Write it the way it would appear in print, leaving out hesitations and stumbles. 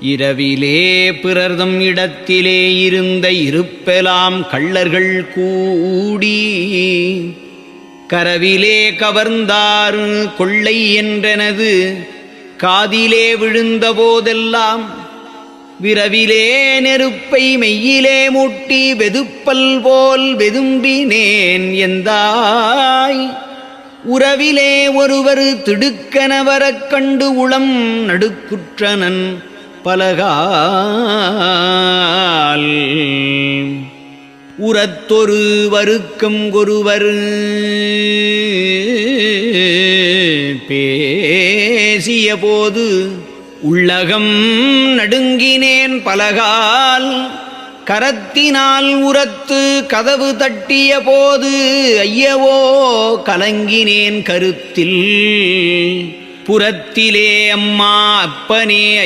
இரவிலே பிறர்தம் இடத்திலே இருந்த இருப்பெலாம் கள்ளர்கள் கூடி கரவிலே கவர்ந்தாறு கொள்ளை என்றனது காதிலே விழுந்த போதெல்லாம் விரவிலே நெருப்பை மெய்யிலே மூட்டி வெதுப்பல் போல் வெதும்பினேன் எந்தாய் உறவிலே ஒருவர் திடுக்கனவரக் கண்டு உளம் நடுக்குற்றனன் பலகால் உரத்தொரு வருக்கம் ஒருவர் பேசிய போது உள்ளகம் நடுங்கினேன் பலகால் கரத்தினால் உரத்து கதவு தட்டிய போது ஐயவோ கலங்கினேன் கருத்தில் புறத்திலே அம்மா அப்பனே